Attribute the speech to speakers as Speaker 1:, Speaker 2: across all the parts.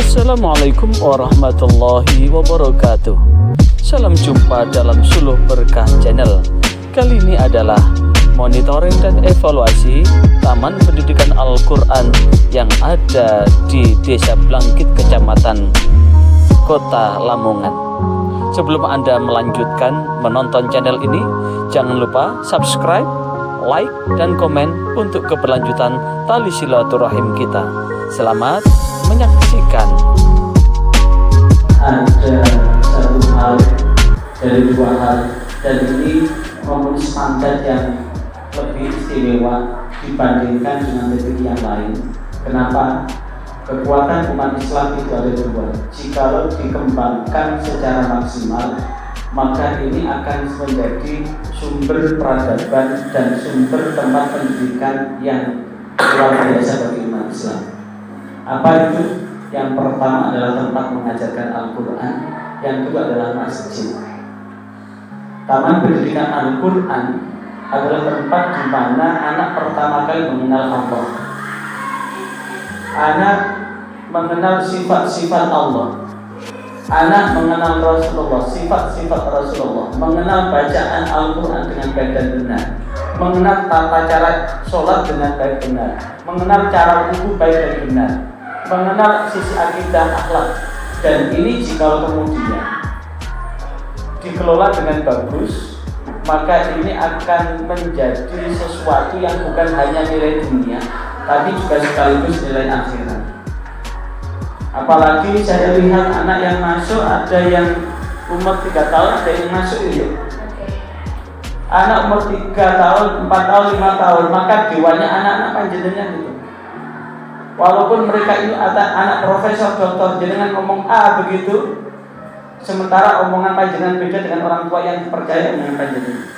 Speaker 1: Assalamualaikum warahmatullahi wabarakatuh. Salam jumpa dalam Suluh Berkah Channel. Kali ini adalah monitoring dan evaluasi Taman Pendidikan Al-Quran yang ada di Desa Blangkit, Kecamatan Kota Lamongan. Sebelum Anda melanjutkan menonton channel ini, jangan lupa subscribe, like, dan komen untuk keberlanjutan tali silaturahim kita. Selamat menyaksikan.
Speaker 2: Ada satu hal dari dua hal, dan ini memenuhi standar yang lebih istimewa dibandingkan dengan negeri yang lain. Kenapa? Kekuatan umat Islam itu ada dua. Jikalau dikembangkan secara maksimal, maka ini akan menjadi sumber peradaban dan sumber tempat pendidikan yang luar biasa bagi umat Islam. Apa itu? Yang pertama adalah tempat mengajarkan Al-Quran, yang kedua adalah masjid. Taman Pendidikan Al-Quran adalah tempat di mana anak pertama kali mengenal Allah. Anak mengenal sifat-sifat Allah. Anak mengenal Rasulullah, sifat-sifat Rasulullah, mengenal bacaan Al-Quran dengan baik dan benar, mengenal tata cara sholat dengan baik benar, mengenal cara wudhu baik dan benar, mengenal sisi akidah, akhlak. Dan ini jika kemudian dikelola dengan bagus, maka ini akan menjadi sesuatu yang bukan hanya nilai dunia, tapi juga sekaligus nilai akhirat. Apalagi saya lihat anak yang masuk, ada yang umur 3 tahun, ada yang masuk itu. Anak umur 3 tahun, 4 tahun, 5 tahun, maka dewanya anak-anak panjenengan itu. Walaupun mereka itu ada anak profesor, doktor, jenengan ngomong A begitu, sementara omongan panjenengan beda dengan orang tua yang percaya dengan panjenengan.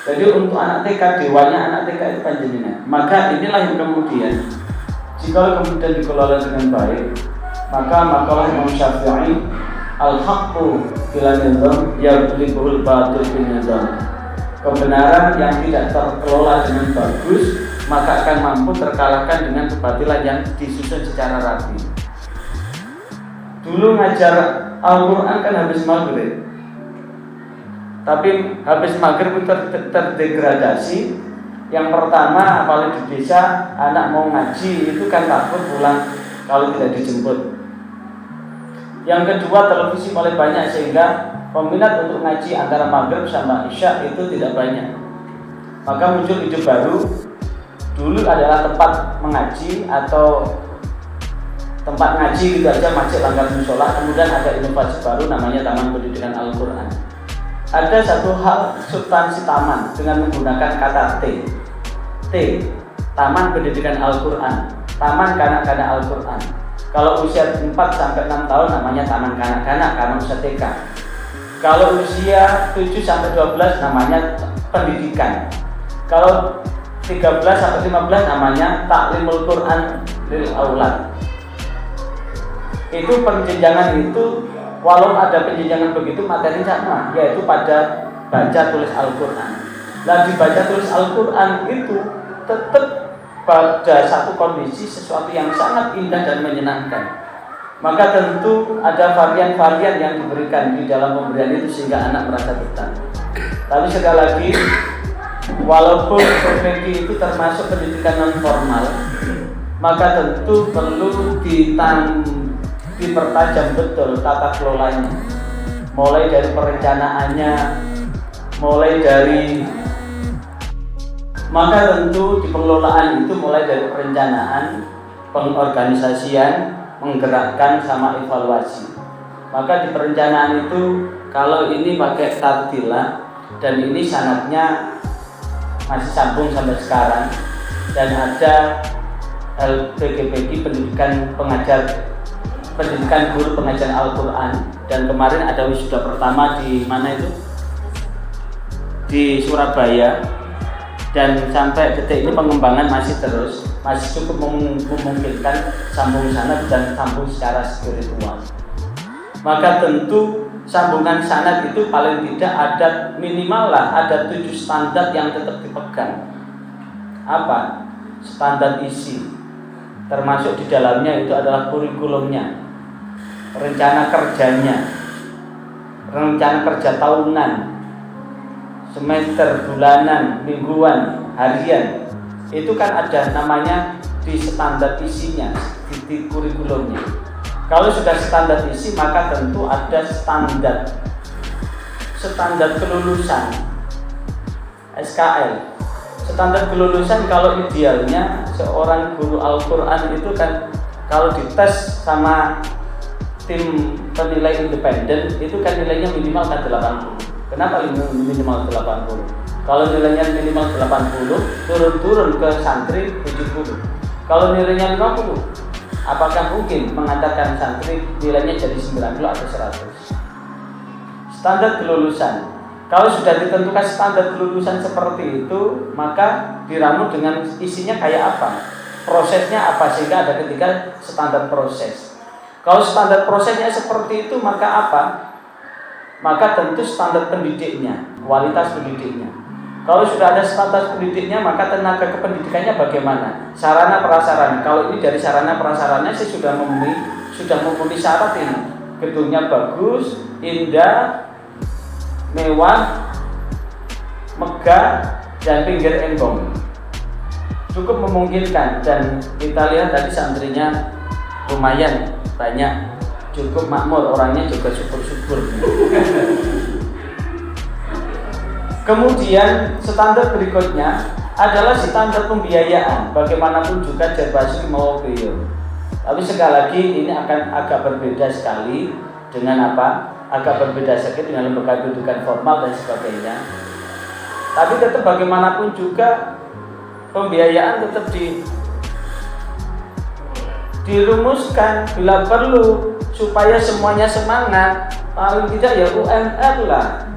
Speaker 2: Jadi untuk anak TK, dewanya anak TK itu panjenengan. Maka inilah yang kemudian, jika kemudian dikelola dengan baik, maka makalah Imam Syafi'i, al-haqqu bila nizam yaghlibuhul batil bin nizam. Kebenaran yang tidak terkelola dengan bagus, maka akan mampu terkalahkan dengan kebatilan yang disusun secara rapi. Dulu ngajar Al-Quran kan habis maghrib, tapi habis maghrib itu terdegradasi. Yang pertama, apalagi di desa, anak mau ngaji itu kan takut pulang kalau tidak dijemput. Yang kedua, televisi mulai banyak sehingga peminat untuk ngaji antara maghrib sama isya itu tidak banyak. Maka muncul ide baru. Dulu adalah tempat mengaji atau tempat ngaji gitu aja, masjid langgar musola. Kemudian ada inovasi baru namanya Taman Pendidikan Al-Quran. Ada satu hal substansi taman dengan menggunakan kata T, Taman Pendidikan Al-Quran, Taman Kanak-kanak Al-Quran. Kalau usia 4 sampai 6 tahun namanya Taman Kanak-kanak karena usia TK. Kalau usia 7 sampai 12 namanya pendidikan. Kalau 13 sampai 15 namanya Taklimul Quran lil Aulad. Itu penjenjangan itu, walau ada penjenjangan begitu, materi sama, yaitu pada baca tulis Al-Quran. Nah, dibaca tulis Al-Quran itu tetap pada satu kondisi sesuatu yang sangat indah dan menyenangkan. Maka tentu ada varian-varian yang diberikan di dalam pemberian itu sehingga anak merasa betah. Tapi sekali lagi, walaupun profesi itu termasuk pendidikan non formal, maka tentu perlu dipertajam betul tata kelolanya, mulai dari perencanaannya, maka tentu di pengelolaan itu mulai dari perencanaan, pengorganisasian, menggerakkan sama evaluasi. Maka di perencanaan itu kalau ini pakai tartila dan ini sanatnya masih sambung sampai sekarang, dan ada LPGPG pendidikan guru pengajar Al-Quran, dan kemarin ada wisuda pertama di mana itu? Di Surabaya, dan sampai detik ini pengembangan masih cukup memungkinkan sambung sanad dan sambung secara spiritual. Maka tentu sambungan sanad itu paling tidak ada minimal lah, ada 7 standar yang tetap dipegang. Apa? Standar isi, termasuk di dalamnya itu adalah kurikulumnya, rencana kerjanya, rencana kerja tahunan, semester, bulanan, mingguan, harian. Itu kan ada namanya di standar isinya, di kurikulumnya. Kalau sudah standar isi, maka tentu ada standar kelulusan, SKL. Standar kelulusan kalau idealnya seorang guru Al-Quran itu kan kalau dites sama tim penilai independen itu kan nilainya minimal kan 80. Kenapa minimal 80? Kalau nilainya minimal 80, turun-turun ke santri 70. Kalau nilainya 50, apakah mungkin mengantarkan santri nilainya jadi 90 atau 100? Standar kelulusan. Kalau sudah ditentukan standar kelulusan seperti itu, maka diramu dengan isinya kayak apa, prosesnya apa, sehingga ada ketiga standar proses. Kalau standar prosesnya seperti itu, maka apa? Maka tentu standar pendidiknya, kualitas pendidiknya. Kalau sudah ada standar pendidiknya, maka tenaga kependidikannya bagaimana? Sarana prasarana. Kalau ini dari sarana prasarana saya sudah memenuhi syarat ini. Gedungnya bagus, indah, mewah, megah, dan pinggir embong, cukup memungkinkan. Dan kita lihat tadi santrinya lumayan banyak, cukup makmur, orangnya juga syukur-syukur. Kemudian standar berikutnya adalah standar pembiayaan. Bagaimanapun juga Jarbasi mau beliau. Tapi sekali lagi ini akan agak berbeda sekali dengan apa? Agak berbeda sekali dengan lembaga pendidikan formal dan sebagainya. Tapi tetap bagaimanapun juga pembiayaan tetap dirumuskan bila perlu supaya semuanya semangat. Paling tidak ya UMR lah.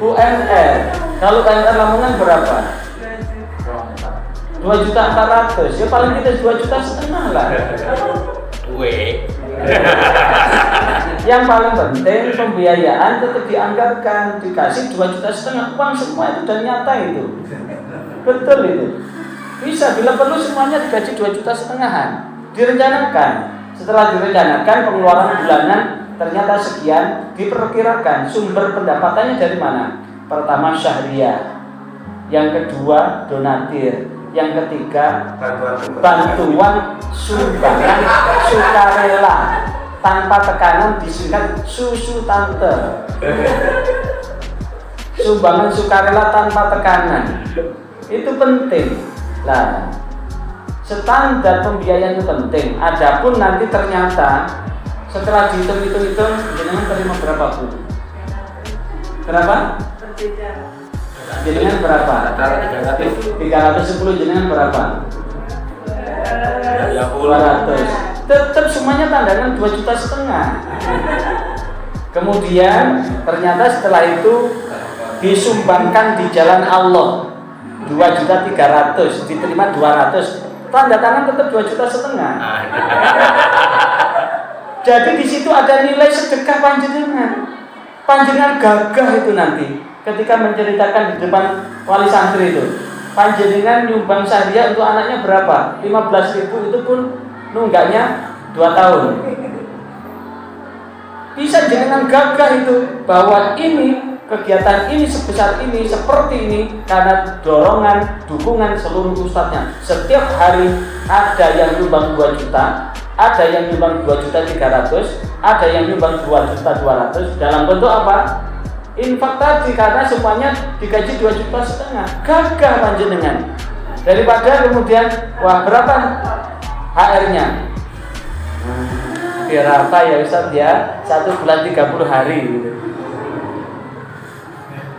Speaker 2: UMR. Kalau UMR Lamongan berapa? 2.400.000. Ya paling tidak 2,5 juta lah. Yang paling penting pembiayaan tetap dianggarkan, dikasih 2,5 juta, uang semua itu dan nyata itu. Betul itu. Bisa bila perlu semuanya digaji 2,5 juta, direncanakan. Setelah direncanakan pengeluaran bulanan ternyata sekian, diperkirakan sumber pendapatannya dari mana? Pertama syahriah, yang kedua donatir, yang ketiga bantuan sumbangan sukarela tanpa tekanan, disingkat susu tante. Sumbangan sukarela tanpa tekanan itu penting. Nah, standar pembiayaan itu penting. Adapun nanti ternyata setelah dihitung jenengan terima berapa Bu? Berapa? Jenengan berapa? 310, jenengan berapa? 200. Tetap semuanya tandangan 2,5 juta. Kemudian ternyata setelah itu disumbangkan di jalan Allah 2.300.000, diterima 200, tanda tangan tetap 2,5 juta. Jadi di situ ada nilai sedekah panjenengan gagah itu nanti. Ketika menceritakan di depan wali santri itu, panjenengan nyumbang syariah untuk anaknya berapa? 15.000, itu pun nunggaknya 2 tahun. Bisa jenengan gagah itu bahwa ini kegiatan ini sebesar ini, seperti ini karena dorongan, dukungan seluruh ustadznya. Setiap hari ada yang nyumbang 2 juta, ada yang nyumbang 2.300.000, ada yang nyumbang 2.200.000 dalam bentuk apa? Infak tadi, karena semuanya digaji 2,5 juta. Gagah panjenengan. Daripada kemudian wah berapa HR-nya? Berapa ya Ustaz ya? 1 bulan 30 hari gitu.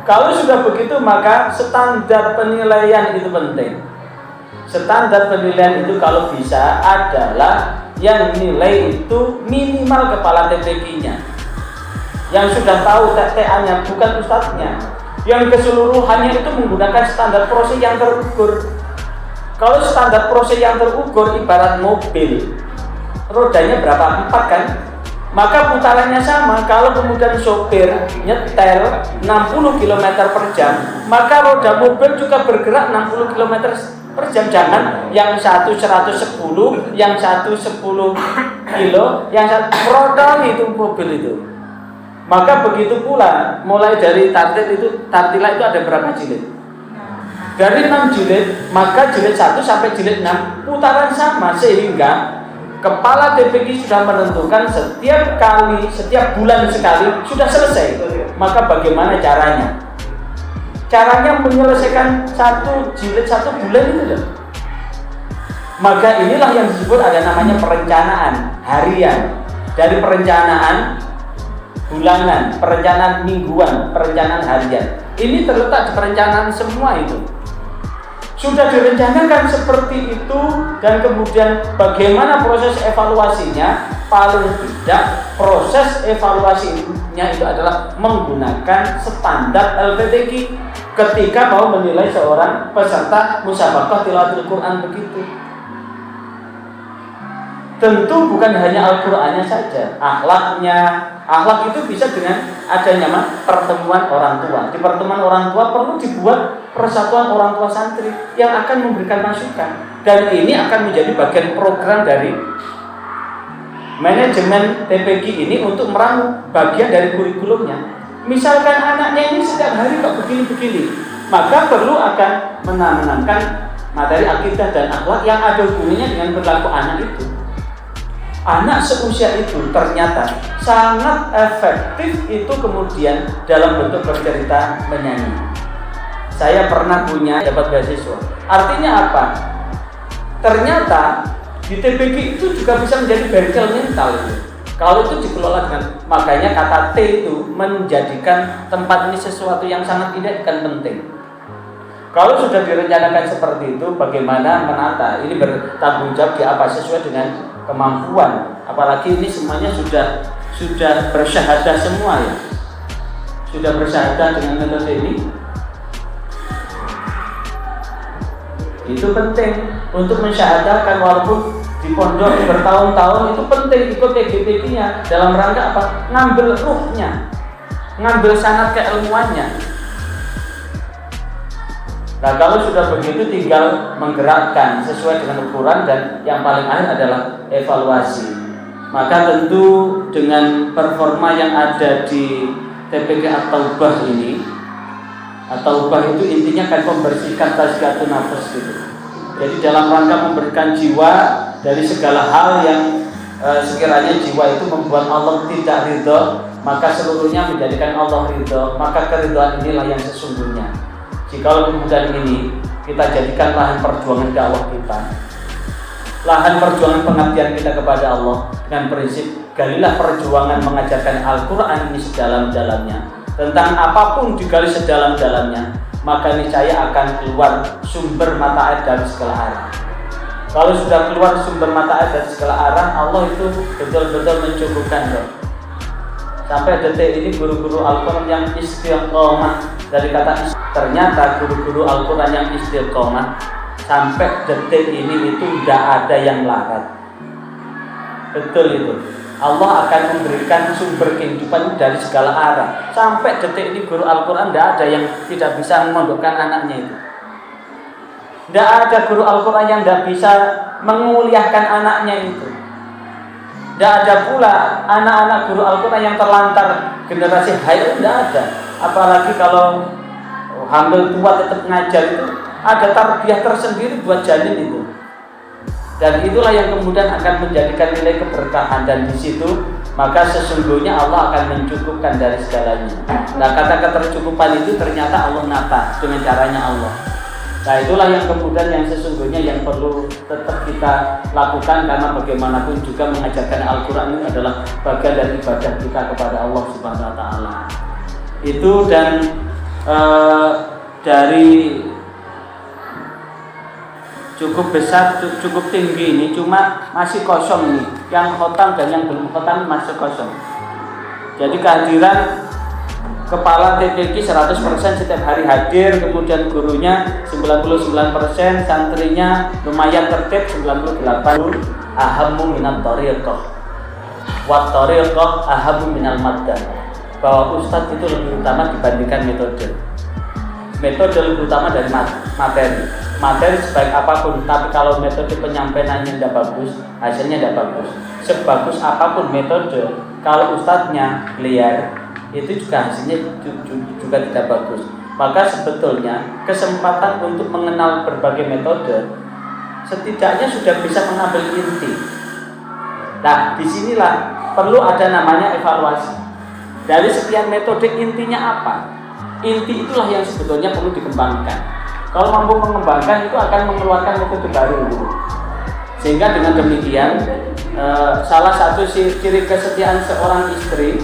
Speaker 2: Kalau sudah begitu maka standar penilaian itu penting. Standar penilaian itu kalau bisa adalah yang nilai itu minimal kepala TPQ-nya, yang sudah tahu TTA-nya, bukan ustadznya. Yang keseluruhannya itu menggunakan standar proses yang terukur. Kalau standar proses yang terukur ibarat mobil, rodanya berapa? 4 kan? Maka putarannya sama. Kalau kemudian sopir nyetel 60 km per jam, maka roda mobil juga bergerak 60 km per jam. Jangan yang satu 110, yang satu 10 kilo, yang satu protol itu mobil itu. Maka begitu pula mulai dari tartil itu, tartila itu ada berapa jilid? Dari 6 jilid, maka jilid 1 sampai jilid 6 putaran sama, sehingga kepala TPQ sudah menentukan setiap kali, setiap bulan sekali sudah selesai. Maka bagaimana caranya? Caranya menyelesaikan satu jilid 1 bulan itu loh. Maka inilah yang disebut ada namanya perencanaan harian. Dari perencanaan bulanan, perencanaan mingguan, perencanaan harian. Ini terletak di perencanaan semua itu. Sudah direncanakan seperti itu, dan kemudian bagaimana proses evaluasinya? Paling tidak proses evaluasinya itu adalah menggunakan standar LPTQ ketika mau menilai seorang peserta musabaqah tilawatul Quran begitu. Tentu bukan hanya Al-Qur'annya saja, akhlaknya. Akhlak itu bisa dengan adanya pertemuan orang tua. Di pertemuan orang tua perlu dibuat persatuan orang tua santri yang akan memberikan masukan. Dan ini akan menjadi bagian program dari manajemen TPQ ini untuk meramu bagian dari kurikulumnya. Misalkan anaknya ini setiap hari kok begini-begini, maka perlu akan menanamkan materi akidah dan akhlak yang ada hubungannya dengan perilaku anak itu. Anak seusia itu ternyata sangat efektif itu kemudian dalam bentuk bercerita menyanyi. Saya pernah punya dapat beasiswa. Artinya apa? Ternyata di TPQ itu juga bisa menjadi bengkel mental itu. Kalau itu dikelola dengan, makanya kata T itu menjadikan tempat ini sesuatu yang sangat indah dan penting. Kalau sudah direncanakan seperti itu, bagaimana menata? Ini bertanggung jawab di apa sesuai dengan kemampuan. Apalagi ini semuanya sudah bersyahadah semua ya. Sudah bersyahadah dengan metode ini. Itu penting untuk mensyahadahkan, walaupun di pondok bertahun-tahun itu penting ikut TGTQ-nya dalam rangka apa? Ngambil ruhnya, ngambil sanad keilmuannya. Nah, kalau sudah begitu tinggal menggerakkan sesuai dengan ukuran, dan yang paling akhir adalah evaluasi. Maka tentu dengan performa yang ada di TPQ At-Taubah ini, At-Taubah itu intinya kan membersihkan tazkiyatun nafas gitu. Jadi dalam rangka memberikan jiwa dari segala hal yang sekiranya jiwa itu membuat Allah tidak ridho, maka seluruhnya menjadikan Allah ridho. Maka keridhaan inilah yang sesungguhnya. Jika kemudian ini kita jadikan lahan perjuangan dakwah kita, lahan perjuangan pengabdian kita kepada Allah dengan prinsip galilah perjuangan mengajarkan Al-Quran ini sedalam-dalamnya, tentang apapun digali sedalam-dalamnya, maka niscaya akan keluar sumber mata air dari segala arah. Kalau sudah keluar sumber mata air dari segala arah, Allah itu betul-betul mencukupkan loh. Sampai detik ini guru-guru Al-Quran yang istiqomah, dari kata ternyata guru-guru Al-Quran yang istiqomah sampai detik ini itu tidak ada yang larat. Betul itu. Allah akan memberikan sumber kehidupan dari segala arah. Sampai detik ini guru Al-Quran tidak ada yang tidak bisa memondokkan anaknya itu. Tidak ada guru Al-Quran yang tidak bisa menguliahkan anaknya itu. Tidak ada pula anak-anak guru Al-Quran yang terlantar generasi haid, tidak ada. Apalagi kalau hamil tua tetap ngajar itu ada tarbiyah tersendiri buat janin itu. Dan itulah yang kemudian akan menjadikan nilai keberkahan, dan di situ maka sesungguhnya Allah akan mencukupkan dari segalanya. Nah, kata ketercukupan itu ternyata Allah nata dengan caranya Allah. Nah, itulah yang kemudian yang sesungguhnya yang perlu tetap kita lakukan, karena bagaimanapun juga mengajarkan Al-Quran ini adalah bagian dari ibadah kita kepada Allah Subhanahu Wa Taala. Itu dan dari cukup besar, cukup tinggi ini, cuma masih kosong nih. Yang khotam dan yang belum khotam masih kosong. Jadi kehadiran kepala TPQ 100% setiap hari hadir, kemudian gurunya 99%, santrinya lumayan tertib 98%. Ahammu minat thariqah wa thariqah ahammu minal maddah. Bahwa ustadz itu lebih utama dibandingkan metode. metode lebih utama dari materi. Materi sebaik apapun, tapi kalau metode penyampaiannya tidak bagus, hasilnya tidak bagus. Sebagus apapun metode, kalau ustadznya liar, itu juga hasilnya juga tidak bagus. Maka sebetulnya kesempatan untuk mengenal berbagai metode setidaknya sudah bisa mengambil inti. Nah, disinilah perlu ada namanya evaluasi. Dari sekian metode intinya apa? Inti itulah yang sebetulnya perlu dikembangkan. Kalau mampu mengembangkan itu akan mengeluarkan metode baru gitu. Sehingga dengan demikian salah satu ciri kesetiaan seorang istri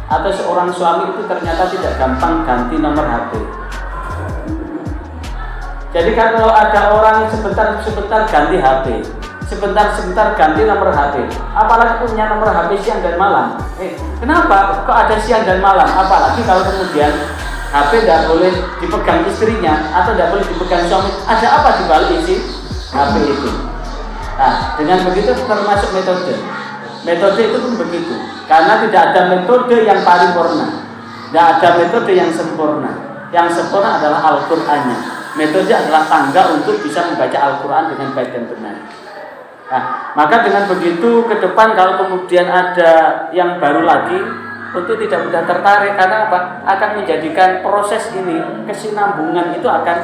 Speaker 2: atau seorang suami itu ternyata tidak gampang ganti nomor HP. Jadi kalau ada orang sebentar ganti HP, sebentar ganti nomor HP, apalagi punya nomor HP siang dan malam. Kenapa kok ada siang dan malam? Apalagi kalau kemudian HP tidak boleh dipegang istrinya atau tidak boleh dipegang suami. Ada apa di balik isi HP itu? Nah, dengan begitu termasuk metode. Metode itu pun begitu. Karena tidak ada metode yang paripurna. Tidak ada metode yang sempurna. Yang sempurna adalah Al-Qur'annya. Metode adalah tangga untuk bisa membaca Al-Quran dengan baik dan benar. Nah, maka dengan begitu ke depan kalau kemudian ada yang baru lagi, tentu tidak mudah tertarik. Karena apa? Akan menjadikan proses ini, kesinambungan itu akan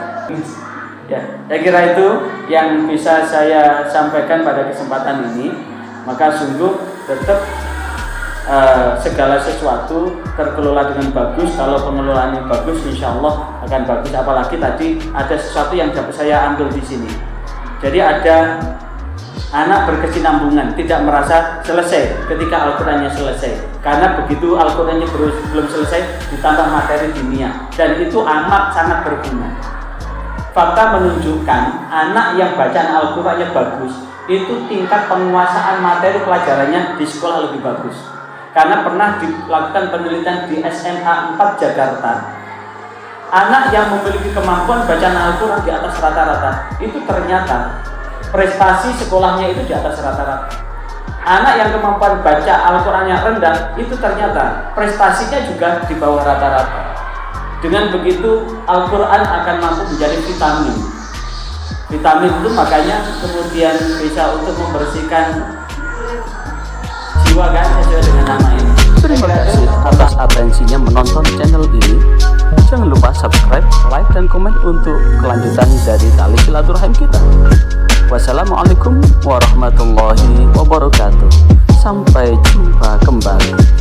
Speaker 2: ya, saya kira itu yang bisa saya sampaikan pada kesempatan ini. Maka sungguh tetap segala sesuatu terkelola dengan bagus. Kalau pengelolaannya bagus, insya Allah akan bagus. Apalagi tadi ada sesuatu yang dapat saya ambil di sini. Jadi ada anak berkesinambungan, tidak merasa selesai ketika Al-Qurannya selesai. Karena begitu Al-Qurannya belum selesai, ditambah materi dunia, dan itu amat sangat berguna. Fakta menunjukkan anak yang bacaan Al-Qurannya bagus, itu tingkat penguasaan materi pelajarannya di sekolah lebih bagus. Karena pernah dilakukan penelitian di SMA 4 Jakarta, anak yang memiliki kemampuan bacaan Al-Quran di atas rata-rata, itu ternyata prestasi sekolahnya itu di atas rata-rata. Anak yang kemampuan baca Al-Qurannya rendah, itu ternyata prestasinya juga di bawah rata-rata. Dengan begitu Al-Quran akan mampu menjadi vitamin. Vitamin itu makanya kemudian bisa untuk membersihkan jiwa kan, sesuai dengan nama ini.
Speaker 1: Terima kasih atas atensinya menonton channel ini. Jangan lupa subscribe, like, dan komen untuk kelanjutan dari tali silaturahim kita. Wassalamualaikum warahmatullahi wabarakatuh. Sampai jumpa kembali.